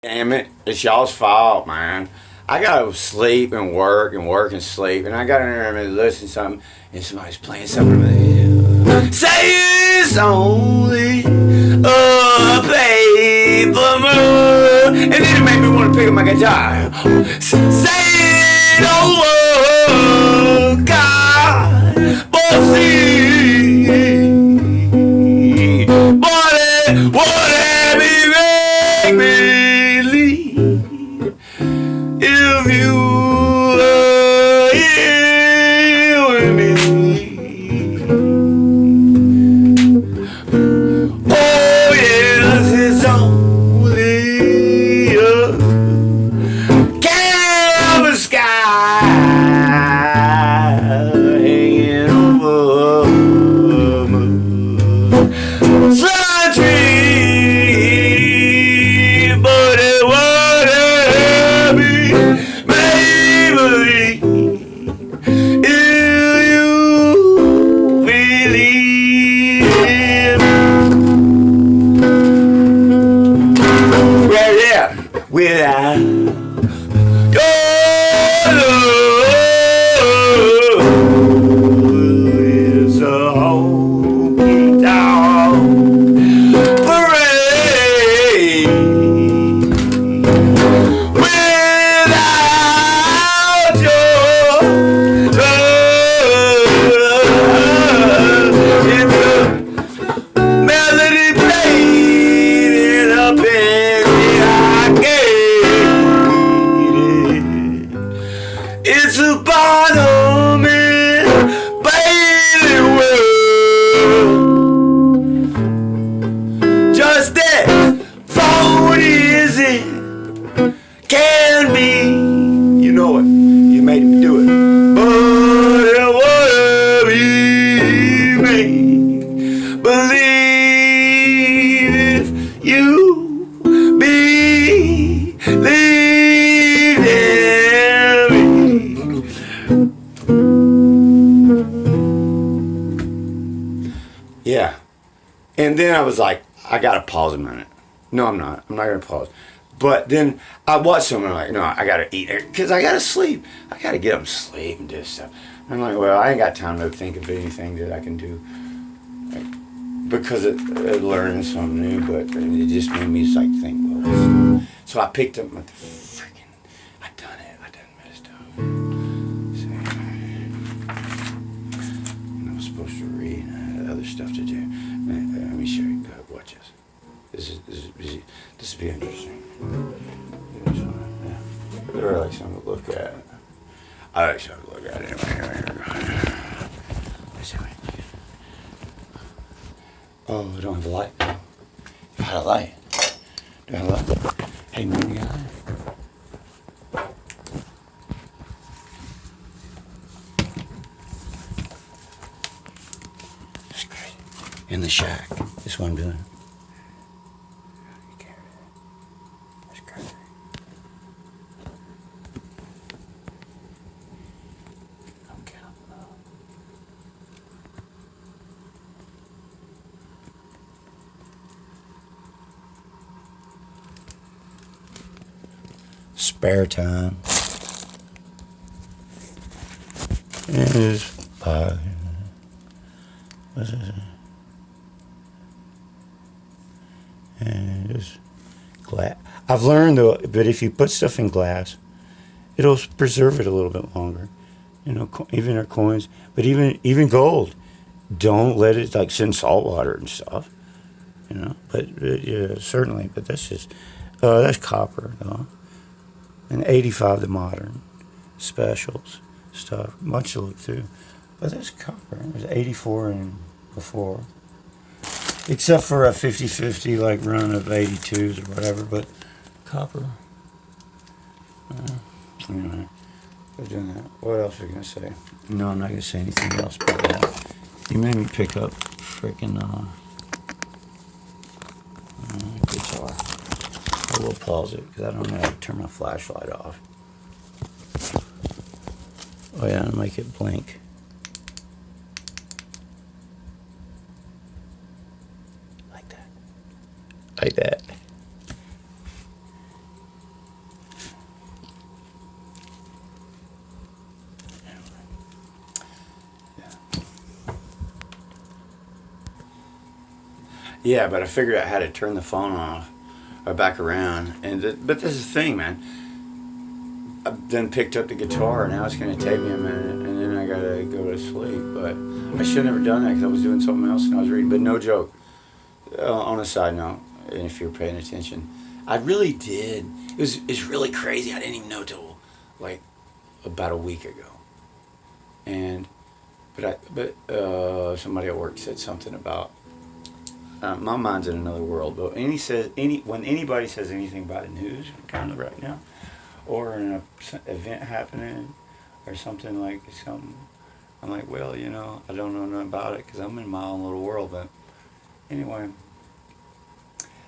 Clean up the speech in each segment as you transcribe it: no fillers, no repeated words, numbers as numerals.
Damn it, it's y'all's fault, man. I gotta sleep and work and work and sleep, and I gotta remember to listen to something, and somebody's playing something. Say it's only a paper moon, and then it made me want to pick up my guitar. Say it over, God, but see, boy, what have you make me? If you are here with me, oh yes, it's only a canvas sky hanging over a moon. Sun tree, but it wouldn't be. Maybe if you believe, well, yeah, without your love, it's a honky tonk parade. Without your love, it's a melody played in a penny arcade. It's a bottom in Bailey world, just as phony as it can be. You know it. You made me do it. But it would be me. Believe if you believe in me. Yeah. And then I was like, I gotta pause a minute. No, I'm not. I'm not gonna pause. But then I watched someone like, no, I gotta eat it because I gotta sleep. I gotta get them to sleep and do stuff. And I'm like, well, I ain't got time to think of anything that I can do, like, because of learning something new. But it just made me just like think, well, so I picked up my freaking. I done messed up. So, and I was supposed to read. I had other stuff to do. Let me show you. Watch this. This will be interesting. They're like something to look at. I like something to look at anyway. Oh, I don't have a light now. I had a light. Do I have a light? Hey, morning guy. That's great. In the shack. That's what I'm doing. Spare time. Is what's this? And it's glass. I've learned though, but if you put stuff in glass, it'll preserve it a little bit longer. You know, even our coins, but even gold, don't let it like sit in salt water and stuff. You know, but yeah, certainly. But that's just that's copper though. And 85 the modern specials stuff, much to look through. But that's copper. There's 84 and before. Except for a 50-50 like run of 82s or whatever, but copper. Anyway, we're doing that. What else are you going to say? No, I'm not going to say anything else about that. You made me pick up freaking guitar. I will pause it because I don't know how to turn my flashlight off. Oh yeah, and make it blink. Like that. Yeah, but I figured out how to turn the phone off or back around. But this is the thing, man. I then picked up the guitar, and now it's going to take me a minute, and then I got to go to sleep. But I should have never done that because I was doing something else and I was reading. But no joke. On a side note, and if you're paying attention, I really did. It's really crazy. I didn't even know till like about a week ago. But somebody at work said something about my mind's in another world. But when anybody says anything about the news kind of right now, or an event happening, or something like something, I'm like, well, I don't know nothing about it because I'm in my own little world. But anyway,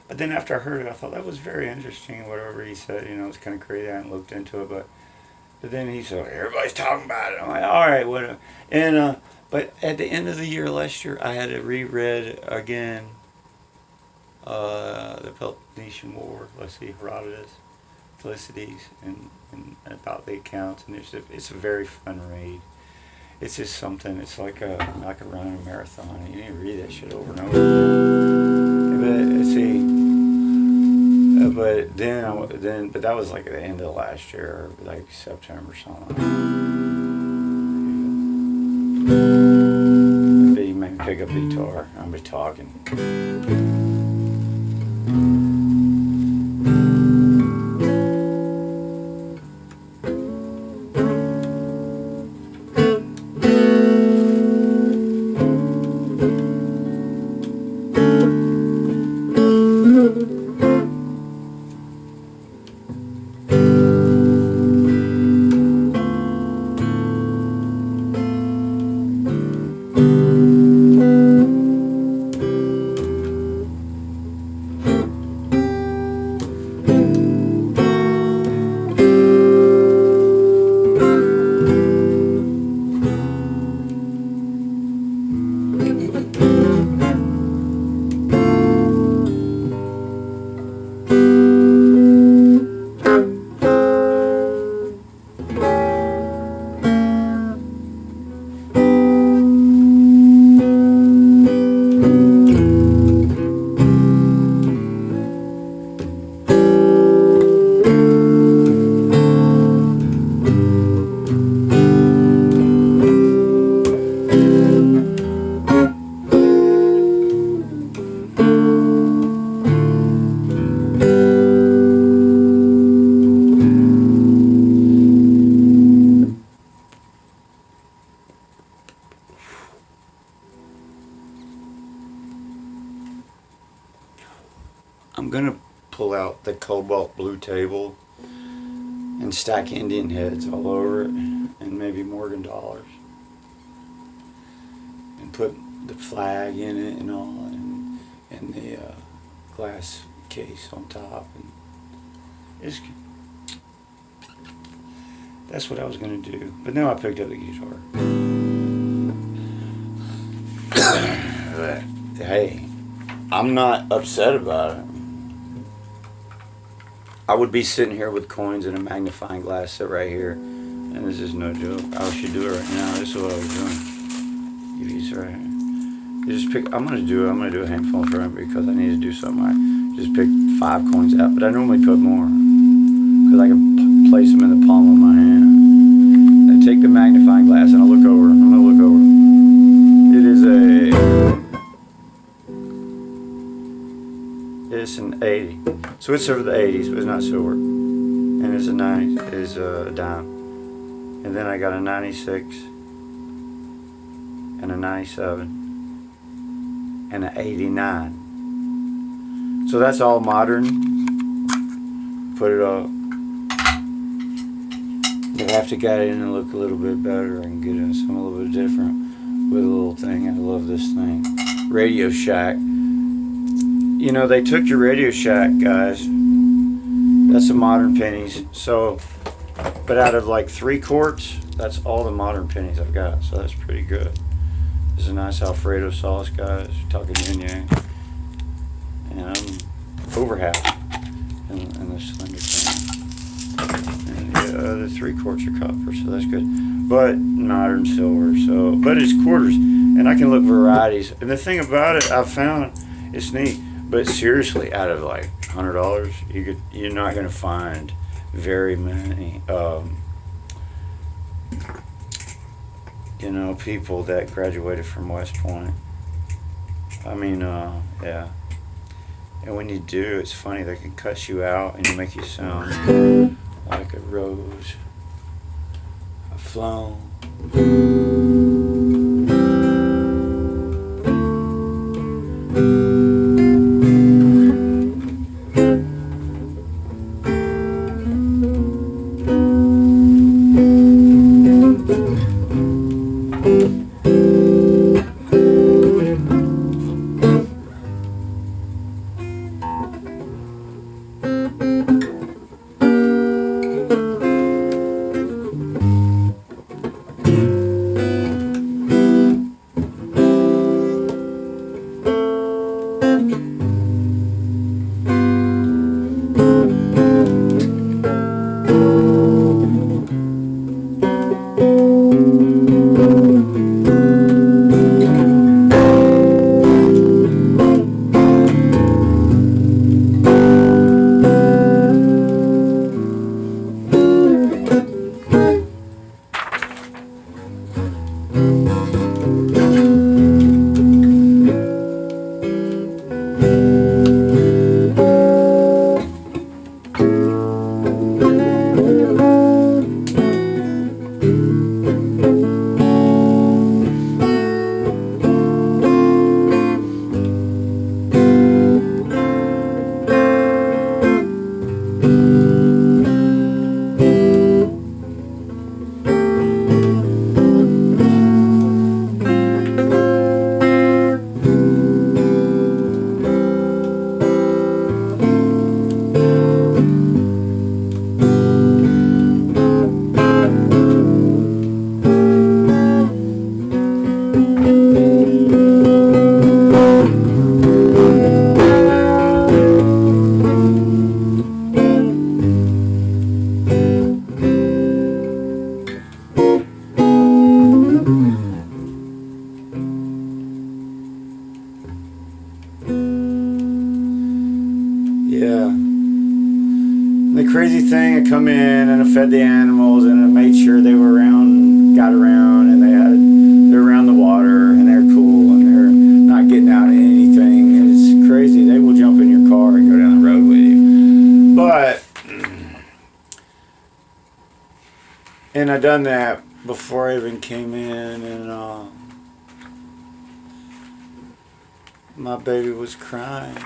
but then after I heard it, I thought that was very interesting. Whatever he said, it's kind of crazy. I hadn't looked into it, but then he said, everybody's talking about it. I'm like, all right, whatever. And but at the end of the year last year, I had to reread again the Peloponnesian War. Let's see, Herodotus, Thucydides, and about the accounts. And it's a very fun read. It's just something. It's like running a marathon. You need to read that shit over and over. But see. But but that was like at the end of last year, like September or something. Maybe you make me pick up the guitar. I'll be talking. I'm gonna pull out the cobalt blue table and stack Indian heads all over it, and maybe Morgan dollars, and put the flag in it and all, and the glass case on top, and that's what I was gonna do. But now I picked up the guitar. But, hey, I'm not upset about it. I would be sitting here with coins and a magnifying glass set right here, and this is no joke. I should do it right now. This is what I was doing. Give these right here. You just pick. I'm gonna do a handful for him because I need to do something. I just picked 5 coins out, but I normally put more because I can place them in the palm of my hand. I take the magnifying glass and I look over. I'm gonna look over. It is it's an 80. So it's over the 80s, but it's not silver. And it's a 90, is a dime. And then I got a 96 and a 97 and an 89. So that's all modern. Put it up. But I have to get in and look a little bit better and get in something a little bit different with a little thing. I love this thing. Radio Shack. They took your Radio Shack, guys. That's the modern pennies. So, but out of like 3 quarts, that's all the modern pennies I've got. So that's pretty good. This is a nice Alfredo sauce, guys. We're talking yin yang. And I'm over half in the slender thing. And the other 3 quarts are copper, so that's good. But modern silver. But it's quarters, and I can look varieties. And the thing about it, I've found, It's neat. But seriously, out of like $100, you're not gonna find very many people that graduated from West Point. I mean, yeah. And when you do, it's funny. They can cuss you out and make you sound like a rose, a flown. Yeah. The crazy thing, I come in and I fed the animals and I made sure they were around, got around, and they're around the water and they're cool and they're not getting out of anything. And it's crazy. They will jump in your car and go down the road with you. But, and I done that before I even came in, and my baby was crying.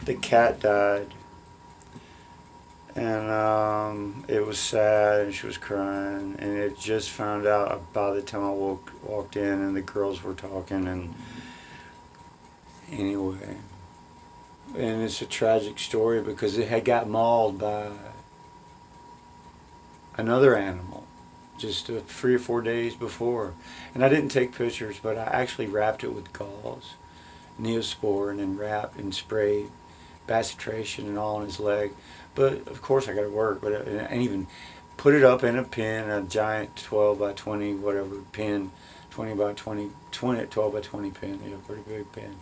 The cat died, and it was sad, and she was crying, and it just found out by the time I walked in, and the girls were talking, and anyway, and it's a tragic story because it had got mauled by another animal just 3 or 4 days before, and I didn't take pictures, but I actually wrapped it with gauze, Neosporin, and wrapped and sprayed bacitration and all on his leg. But of course I got to work, but and even put it up in a pen, a giant 12 by 20 whatever pen, 20 by 20, 12 by 20 pen, pretty big pen,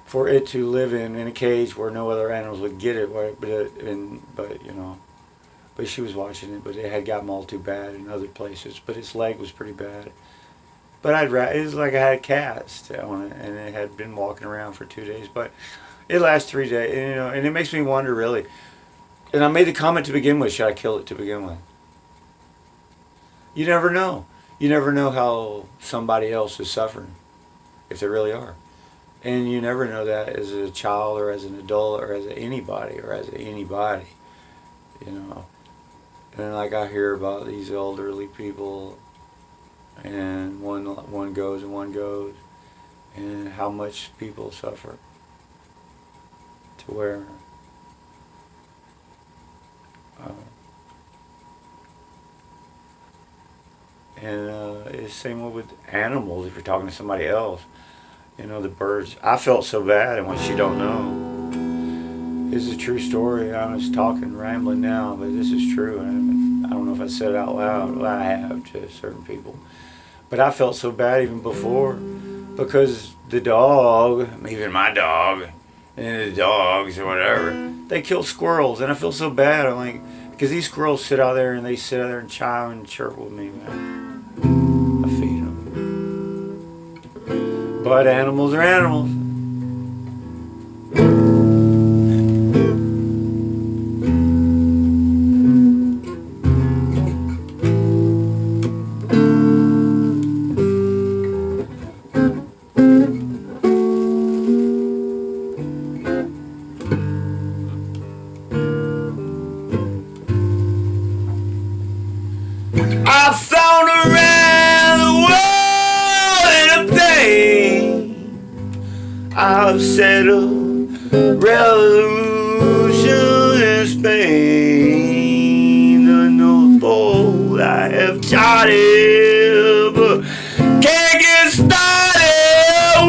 for it to live in a cage where no other animals would get it. But she was watching it, but it had got mauled too bad in other places, but its leg was pretty bad. But it was like I had a cast on it, and it had been walking around for 2 days, but it lasts 3 days, and it makes me wonder, really. And I made the comment to begin with, should I kill it to begin with? You never know. You never know how somebody else is suffering, if they really are. And you never know that as a child or as an adult or as anybody. And like I hear about these elderly people, and one goes and one goes, and how much people suffer. To where it's the same with animals. If you're talking to somebody else, the birds. I felt so bad, and what you don't know, this is a true story. I was talking, rambling now, but this is true. And I don't know if I said it out loud. Well, I have to certain people, But I felt so bad even before because the dog, even my dog, and the dogs or whatever, they kill squirrels, and I feel so bad. I'm like, because these squirrels sit out there and they sit out there and chime and chirp with me, man. I feed them. But animals are animals. I flown around the world in a plane. I've set a revolution in Spain. The North Pole I have charted, but can't get started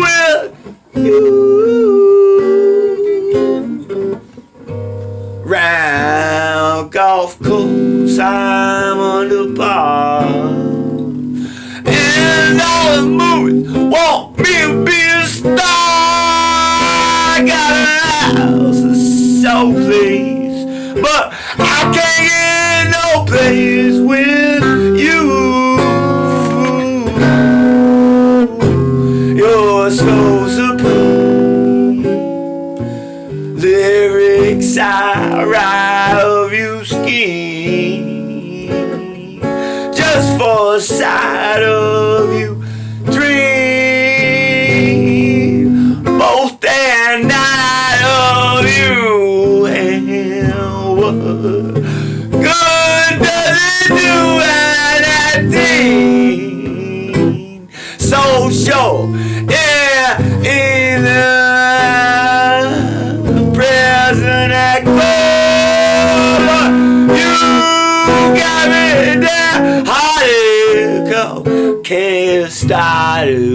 with you. Round golf course I'm under par, and all the movies want me to be a star. I got a house that's so pleased, but I can't get no place with you. You're so supreme. Lyrics I write of you scheme just for a sight of you dream both day and night of you. And what good does it do at that thing so sure, yeah, in the present act. You got me there, heartache, can't start it